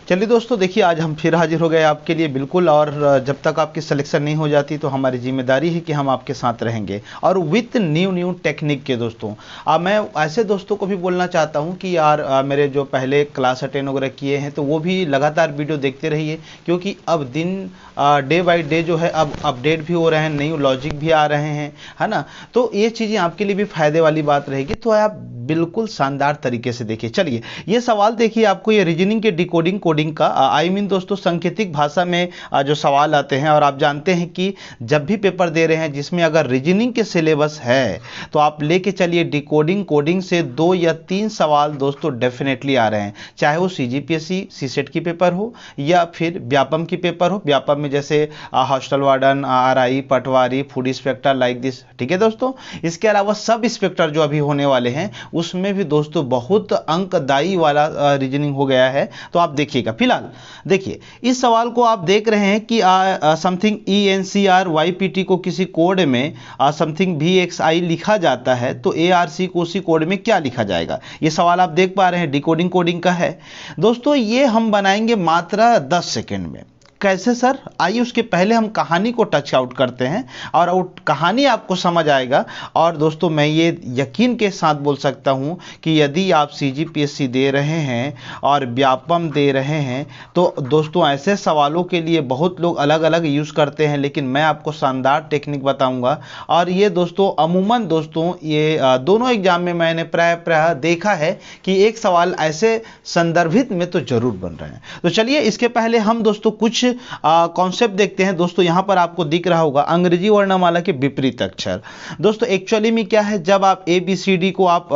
चलिए दोस्तों, देखिए आज हम फिर हाजिर हो गए आपके लिए बिल्कुल। और जब तक आपकी सिलेक्शन नहीं हो जाती तो हमारी जिम्मेदारी है कि हम आपके साथ रहेंगे और विथ न्यू टेक्निक के दोस्तों। मैं ऐसे दोस्तों को भी बोलना चाहता हूं कि यार मेरे जो पहले क्लास अटेंड वगैरह किए हैं तो वो भी लगातार वीडियो देखते रहिए, क्योंकि अब दिन डे बाय डे जो है अब अपडेट भी हो रहे हैं, न्यू लॉजिक भी आ रहे हैं, है ना। तो ये चीज़ें आपके लिए भी फायदे वाली बात रहेगी, तो आप बिल्कुल शानदार तरीके से देखिए। चलिए ये सवाल देखिए, आपको ये रीजनिंग के डिकोडिंग कोडिंग का आई मीन दोस्तों सांकेतिक भाषा में जो सवाल आते हैं, और आप जानते हैं कि जब भी पेपर दे रहे हैं जिसमें अगर रीजनिंग के सिलेबस है तो आप लेके चलिए डिकोडिंग कोडिंग से 2 या 3 सवाल दोस्तों डेफिनेटली आ रहे हैं, चाहे वो सीजीपीएससी सीसेट की पेपर हो या फिर व्यापम की पेपर हो। व्यापम में जैसे hostel warden, RI, Patwari, food inspector, like this, ठीक है दोस्तों। इसके अलावा सब इंस्पेक्टर जो अभी होने वाले हैं उसमें भी दोस्तों बहुत अंकदायी वाला रीजनिंग हो गया है, तो आप देखिएगा। फिलहाल देखिए इस सवाल को आप देख रहे हैं कि समथिंग ENCR YPT को किसी कोड में समथिंग VXI लिखा जाता है, तो ARC को उसी कोड में क्या लिखा जाएगा। ये सवाल आप देख पा रहे हैं, डिकोडिंग कोडिंग का है दोस्तों। ये हम बनाएंगे मात्र 10 सेकेंड में। कैसे सर? आइए उसके पहले हम कहानी को टच आउट करते हैं और कहानी आपको समझ आएगा। और दोस्तों मैं ये यकीन के साथ बोल सकता हूँ कि यदि आप CGPSC दे रहे हैं और व्यापम दे रहे हैं तो दोस्तों ऐसे सवालों के लिए बहुत लोग अलग अलग यूज़ करते हैं, लेकिन मैं आपको शानदार टेक्निक बताऊँगा। और ये दोस्तों अमूमन दोस्तों ये दोनों एग्जाम में मैंने प्राय देखा है कि एक सवाल ऐसे संदर्भित में तो जरूर बन रहे हैं। तो चलिए इसके पहले हम दोस्तों कुछ कॉन्सेप्ट देखते हैं। दोस्तों यहां पर आपको दिख रहा होगा अंग्रेजी वर्णमाला के विपरीत अक्षर। दोस्तों एक्चुअली में क्या है, जब आप ABCD को आप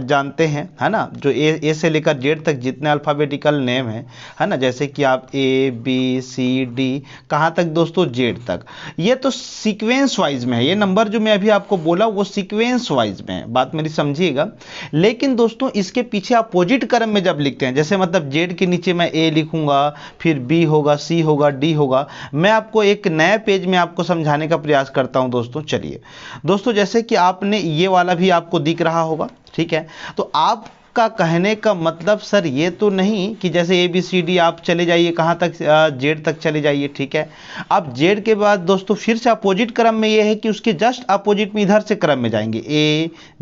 जानते हैं, है ना, जो ए से लेकर जेड तक जितने अल्फाबेटिकल नेम है ना, जैसे कि आप ABCD कहां तक दोस्तों, जेड तक, ये तो सीक्वेंस वाइज में है। ये नंबर जो मैं अभी आपको बोला वो सीक्वेंस वाइज में है, बात मेरी समझिएगा। लेकिन दोस्तों इसके पीछे अपोजिट क्रम में जब लिखते हैं, जैसे मतलब जेड के नीचे मैं A लिखूंगा, फिर B होगा, C होगा, डी होगा। मैं आपको एक नए पेज में आपको समझाने का प्रयास करता हूं दोस्तों। चलिए दोस्तों, जैसे कि आपने ये वाला भी आपको दिख रहा होगा, ठीक है। तो आप का कहने का मतलब सर ये तो नहीं कि जैसे ABCD आप चले जाइए कहां तक, जेड तक चले जाइए, ठीक है। अब जेड के बाद दोस्तों फिर से अपोजिट क्रम में ये है कि उसके जस्ट अपोजिट में इधर से क्रम में जाएंगे,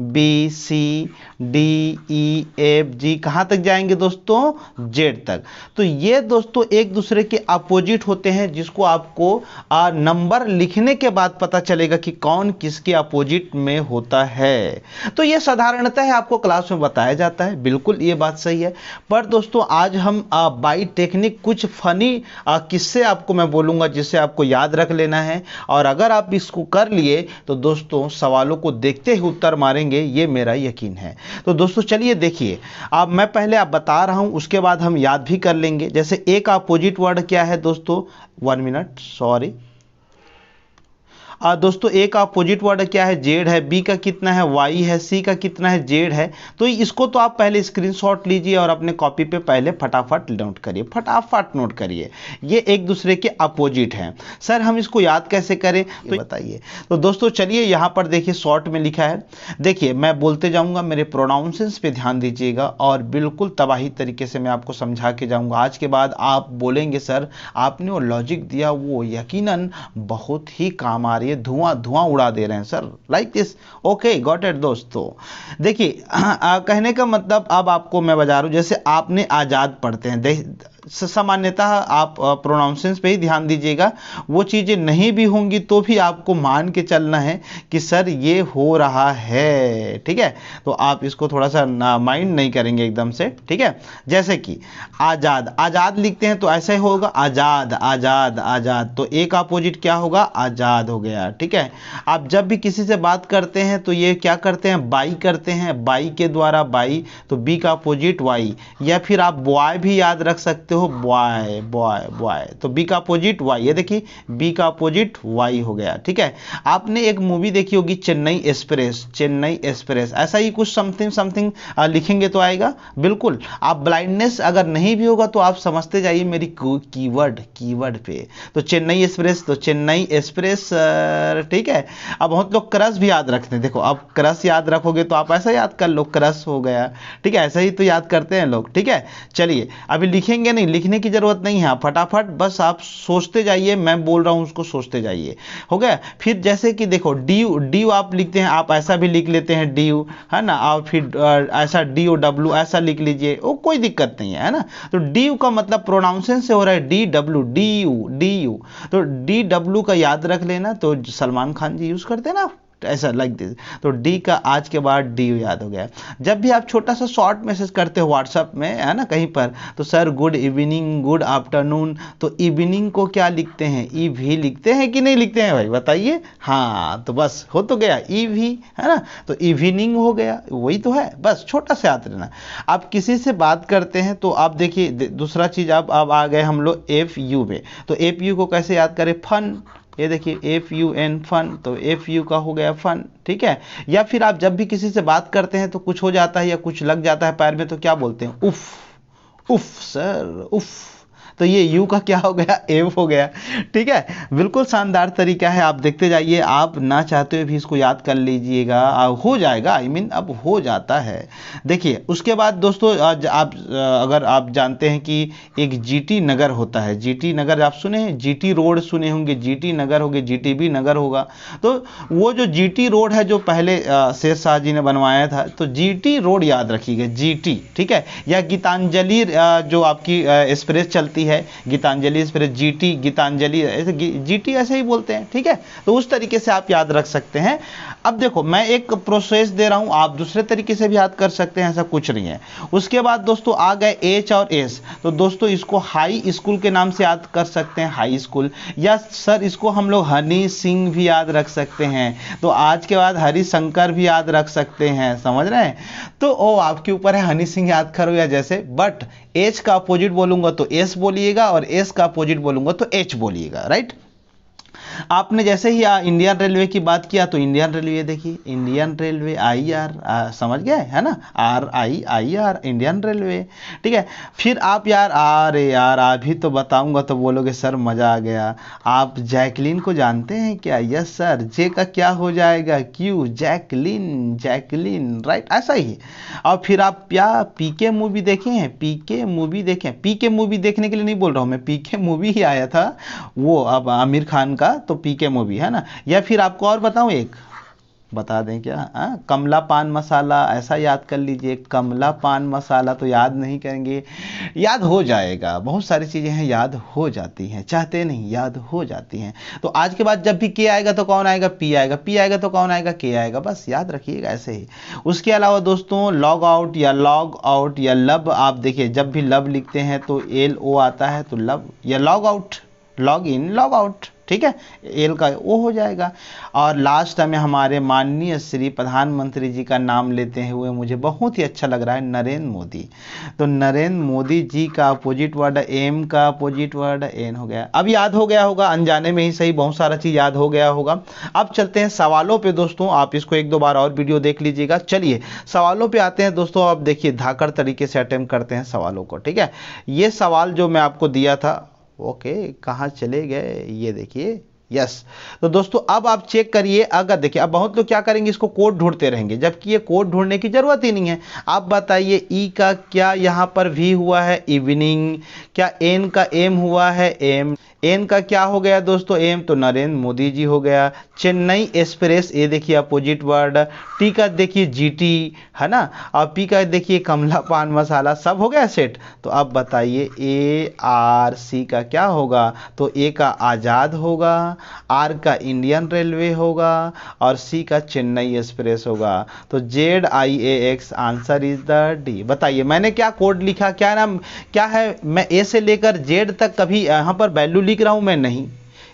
ABCDEFG कहां तक जाएंगे दोस्तों, जेड तक। तो ये दोस्तों एक दूसरे के अपोजिट होते हैं, जिसको आपको नंबर लिखने के बाद पता चलेगा कि कौन किसके अपोजिट में होता है। तो ये साधारणतः आपको क्लास में बताया जाता है, बिल्कुल ये बात सही है। पर दोस्तों आज हम बाई टेक्निक कुछ फनी किस्से आपको मैं बोलूंगा जिससे आपको याद रख लेना है, और अगर आप इसको कर लिए तो दोस्तों सवालों को देखते ही उत्तर मारेंगे, ये मेरा यकीन है। तो दोस्तों चलिए देखिए, अब मैं पहले आप बता रहा हूं, उसके बाद हम याद भी कर लेंगे। जैसे ए का अपोजिट वर्ड क्या है दोस्तों, 1 मिनट, सॉरी दोस्तों ए का अपोजिट वर्ड क्या है, जेड है। बी का कितना है, वाई है। सी का कितना है, जेड है। तो इसको तो आप पहले स्क्रीनशॉट लीजिए और अपने कॉपी पे पहले फटाफट नोट करिए, फटाफट नोट करिए। ये एक दूसरे के अपोजिट हैं। सर हम इसको याद कैसे करें, तो बताइए। तो दोस्तों चलिए यहाँ पर देखिए शॉर्ट में लिखा है, देखिए मैं बोलते जाऊँगा, मेरे प्रोनाउंसेंस पे ध्यान दीजिएगा और बिल्कुल तबाही तरीके से मैं आपको समझा के जाऊँगा। आज के बाद आप बोलेंगे सर आपने वो लॉजिक दिया वो यकीनन बहुत ही काम आ रही, धुआं उड़ा दे रहे हैं sir, like this. Okay got it दोस्तों। देखिए कहने का मतलब अब आपको मैं बता रहा हूं, जैसे आपने आजाद पढ़ते हैं, सामान्यतः आप प्रोनाउंसेंस पे ही ध्यान दीजिएगा, वो चीजें नहीं भी होंगी तो भी आपको मान के चलना है कि सर ये हो रहा है, ठीक है। तो आप इसको थोड़ा सा माइंड नहीं करेंगे एकदम से, ठीक है। जैसे कि आजाद, आजाद लिखते हैं तो ऐसा ही होगा, आजाद आजाद आजाद। तो एक अपोजिट क्या होगा, आजाद हो गया, ठीक है। आप जब भी किसी से बात करते हैं तो ये क्या करते हैं, बाई करते हैं, बाई के द्वारा बाई, तो बी का अपोजिट वाई, या फिर आप बॉय भी याद रख सकते हो, बॉय बॉय बॉय, तो बी का अपोजिट वाई। ये देखिए बी का अपोजिट वाई हो गया, ठीक है। आपने एक मूवी देखी होगी चेन्नई एक्सप्रेस, चेन्नई एक्सप्रेस, ऐसा ही कुछ समथिंग समथिंग लिखेंगे तो आएगा बिल्कुल। आप ब्लाइंडनेस अगर नहीं भी होगा तो आप समझते जाइए मेरी कीवर्ड पे। तो चेन्नई एक्सप्रेस, तो चेन्नई एक्सप्रेस सर, ठीक है। अब बहुत लोग क्रश भी याद रखते हैं, देखो अब क्रश याद रखोगे तो आप ऐसा याद कर लो, क्रश हो गया, ठीक है, ऐसा ही तो याद करते हैं लोग, ठीक है। चलिए अभी लिखेंगे नहीं, लिखने की जरूरत नहीं है, आप फटाफट बस आप सोचते जाइए, मैं बोल रहा हूँ उसको सोचते जाइए, हो गया। फिर जैसे कि देखो ड्यू, ड्यू आप लिखते हैं, आप ऐसा भी लिख लेते हैं ड्यू, है ना, और फिर ऐसा DOW ऐसा लिख लीजिए, वो कोई दिक्कत नहीं है ना। तो ड्यू का मतलब प्रोनाउंसिएशन से हो रहा है DW, DU, तो DW का याद रख लेना, तो सलमान खान जी यूज करते हैं ना ऐसा, लाइक दिस, तो डी का आज के बाद DU याद हो गया। जब भी आप छोटा सा शॉर्ट मैसेज करते हो व्हाट्सएप में, है ना, कहीं पर, तो sir good evening, good afternoon, तो इवनिंग को क्या लिखते हैं, EV लिखते हैं कि नहीं लिखते हैं भाई, बताइए। हाँ, तो बस हो तो गया EV, है ना, तो इवनिंग हो गया, वही तो है, बस छोटा सा याद रहना। आप किसी से बात करते हैं तो आप देखिए दूसरा चीज, अब आ गए हम लोग FU में, तो FU को कैसे याद करें, फन, ये देखिए FUN, फन, तो FU का हो गया फन, ठीक है। या फिर आप जब भी किसी से बात करते हैं तो कुछ हो जाता है या कुछ लग जाता है पैर में, तो क्या बोलते हैं, उफ, उफ सर, उफ, तो ये यू का क्या हो गया, एफ हो गया, ठीक है। बिल्कुल शानदार तरीका है, आप देखते जाइए, आप ना चाहते हुए भी इसको याद कर लीजिएगा, हो जाएगा, आई मीन अब हो जाता है। देखिए उसके बाद दोस्तों, आप अगर आप जानते हैं कि एक GT नगर होता है, GT नगर आप सुने हैं, GT रोड सुने होंगे, GT नगर होंगे, GTB नगर होगा, तो वो जो GT रोड है जो पहले शेरशाह जी ने बनवाया था, तो GT रोड याद रखिएगा, GT, ठीक है। या गीतांजलि जो आपकी एक्सप्रेस चलती है, गीतांजलि एक्सप्रेस, GT गीतांजलि, ऐसे GT ऐसे ही बोलते हैं, ठीक है। तो उस तरीके से आप याद रख सकते हैं। अब देखो मैं एक प्रोसेस दे रहा हूं, आप दूसरे तरीके से भी याद कर सकते हैं, ऐसा कुछ नहीं है। उसके बाद दोस्तों आ गए H और S, तो दोस्तों इसको हाई स्कूल के नाम से याद कर सकते हैं, हाई स्कूल, या सर इसको हम लोग हनी सिंह भी याद रख सकते हैं, तो आज के बाद हरिशंकर भी याद रख सकते हैं, समझ रहे हैं। तो ओ आपके ऊपर है, हनी सिंह याद करो या जैसे, बट H का अपोजिट बोलूंगा तो S बोलिएगा, और S का अपोजिट बोलूंगा तो H बोलिएगा, राइट। आपने जैसे ही इंडियन रेलवे की बात किया, तो इंडियन रेलवे देखिए, इंडियन रेलवे IR, समझ गए, है ना, RIIR, इंडियन रेलवे, ठीक है। फिर आप यार, अरे यार अभी तो बताऊंगा तो बोलोगे सर मजा आ गया, आप जैकलीन को जानते हैं क्या, यस सर, जे का क्या हो जाएगा, क्यू, जैकलीन, जैकलीन, राइट, ऐसा ही। और फिर आप क्या PK मूवी देखे हैं, PK मूवी देखें, PK मूवी देखने के लिए नहीं बोल रहा हूं मैं, PK मूवी ही आया था वो, अब आमिर खान का, तो PK मूवी, है ना। या फिर आपको और बताऊं, एक बता दें क्या, कमला पान मसाला, ऐसा याद कर लीजिए, कमला पान मसाला, तो याद नहीं करेंगे, याद हो जाएगा, बहुत सारी चीजें हैं याद हो जाती हैं, चाहते नहीं याद हो जाती हैं। तो आज के बाद जब भी K आएगा तो कौन आएगा, P आएगा, P आएगा तो कौन आएगा, K आएगा, बस याद रखिएगा ऐसे ही। उसके अलावा दोस्तों लॉग आउट या लॉग आउट या लब, आप देखिए जब भी लब लिखते हैं तो LO आता है, तो लब, या log out, log in, log out, ठीक है, एल का वो हो जाएगा। और लास्ट में हमारे माननीय श्री प्रधानमंत्री जी का नाम लेते हुए मुझे बहुत ही अच्छा लग रहा है, नरेंद्र मोदी। तो नरेंद्र मोदी जी का अपोजिट वर्ड एम, का अपोजिट वर्ड एन हो गया। अब याद हो गया होगा, अनजाने में ही सही, बहुत सारा चीज याद हो गया होगा। अब चलते हैं सवालों पे दोस्तों, आप इसको एक दो बार और वीडियो देख लीजिएगा। चलिए सवालों पे आते हैं दोस्तों। आप देखिए धाकड़ तरीके से अटेम्प्ट करते हैं सवालों को, ठीक है। ये सवाल जो मैं आपको दिया था, ओके कहाँ चले गए, ये देखिए, यस। तो दोस्तों अब आप चेक करिए, अगर देखिए अब बहुत लोग क्या करेंगे, इसको कोड ढूंढते रहेंगे, जबकि ये कोड ढूंढने की जरूरत ही नहीं है। आप बताइए ई का क्या यहाँ पर V हुआ है, इवनिंग, क्या एन का एम हुआ है, एम, एन का क्या हो गया दोस्तों, एम, तो नरेंद्र मोदी जी हो गया। चेन्नई एक्सप्रेस, ये देखिए अपोजिट वर्ड, टी का देखिए GT, है ना, और पी का देखिए कमला पान मसाला, सब हो गया सेट। तो अब बताइए ARC का क्या होगा, तो ए का आज़ाद होगा, आर का इंडियन रेलवे होगा, और सी का चेन्नई एक्सप्रेस होगा। तो ZIAX answer is the D. बताइए मैंने क्या कोड लिखा, क्या नाम क्या है, मैं ए से लेकर जेड तक कभी यहाँ पर वैल्यू लिख रहा हूँ मैं, नहीं।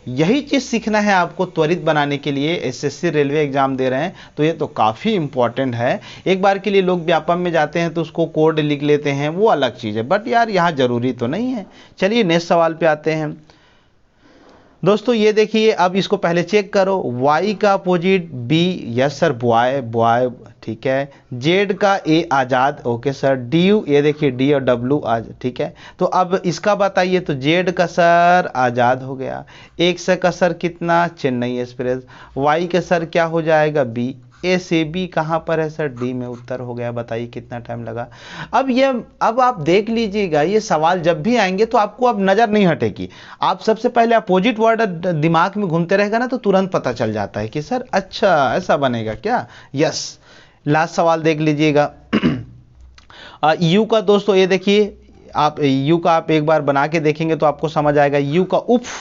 यही चीज सीखना है आपको त्वरित बनाने के लिए। SSC रेलवे एग्जाम दे रहे हैं तो ये तो काफी इंपॉर्टेंट है। एक बार के लिए लोग व्यापम में जाते हैं तो उसको कोड लिख लेते हैं, वो अलग चीज है, बट यार यहाँ जरूरी तो नहीं है। चलिए नेक्स्ट सवाल पे आते हैं। दोस्तों ये देखिए, अब इसको पहले चेक करो। वाई का opposite B, yes sir, boy boy, ठीक है। जेड का A Azad, okay sir. D U, ये देखिए डी और डब्लू आज, ठीक है। तो अब इसका बताइए, तो जेड का सर आजाद हो गया। एक से का सर कितना, चेन्नई एक्सप्रेस। वाई का सर क्या हो जाएगा, बी। ए से बी कहाँ पर है सर, डी में उत्तर हो गया। बताइए कितना टाइम लगा। अब आप देख लीजिएगा, ये सवाल जब भी आएंगे तो आपको अब नजर नहीं हटेगी। आप सबसे पहले अपोजिट वर्ड दिमाग में घूमते रहेगा ना, तो तुरंत पता चल जाता है कि सर अच्छा ऐसा बनेगा क्या। यस, लास्ट सवाल देख लीजिएगा। यू का दोस्तों ये देखिए, आप यू का आप एक बार बना के देखेंगे तो आपको समझ आएगा। यू का उफ,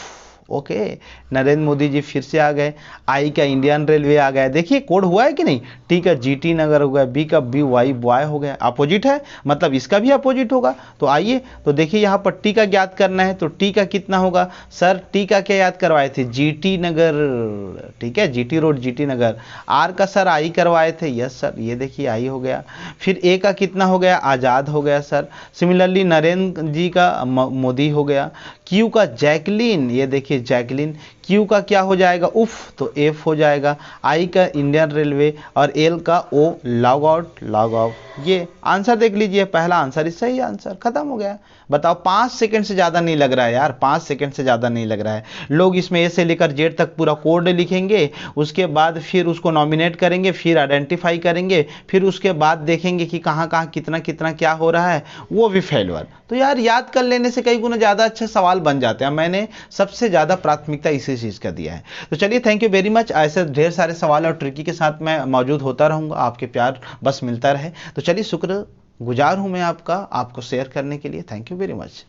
ओके, नरेंद्र मोदी जी फिर से आ गए। आई का इंडियन रेलवे आ गया, देखिए कोड हुआ है कि नहीं। टी का जीटी नगर हो गया। बी का बी वाई बॉय हो गया, अपोजिट है, मतलब इसका भी अपोजिट होगा। तो आइए तो देखिए, यहाँ पर टी का ज्ञात करना है, तो टी का कितना होगा सर। टी का क्या याद करवाए थे, जीटी नगर, ठीक है, GT road GT Nagar. R का सर आई करवाए थे, यस सर, ये देखिए आई हो गया। फिर ए का कितना हो गया, आजाद हो गया सर। सिमिलरली नरेंद्र जी का मोदी हो गया। क्यू का जैकलिन, ये देखिए जैकलिन। क्यू का क्या हो जाएगा, उफ, तो एफ हो जाएगा। आई का इंडियन रेलवे और एल का ओ, लॉग आउट लॉग ऑफ। ये आंसर देख लीजिए, पहला आंसर ही सही आंसर, खत्म हो गया। बताओ, 5 सेकंड से ज़्यादा नहीं लग रहा है यार, 5 सेकंड से ज़्यादा नहीं लग रहा है। लोग इसमें ए से लेकर जेड तक पूरा कोड लिखेंगे, उसके बाद फिर उसको नॉमिनेट करेंगे, फिर आइडेंटिफाई करेंगे, फिर उसके बाद देखेंगे कि कहाँ कहाँ कितना कितना क्या हो रहा है, वो भी फेलवर। तो यार याद कर लेने से कई गुना ज़्यादा अच्छे सवाल बन जाते हैं। मैंने सबसे ज़्यादा प्राथमिकता इसी चीज़ का दिया है। तो चलिए, थैंक यू वेरी मच। ऐसे ढेर सारे सवाल और ट्रिकी के साथ मैं मौजूद होता रहूँगा, आपके प्यार बस मिलता रहे। तो चलिए, शुक्र गुजार हूँ मैं आपका, आपको शेयर करने के लिए। Thank you very much.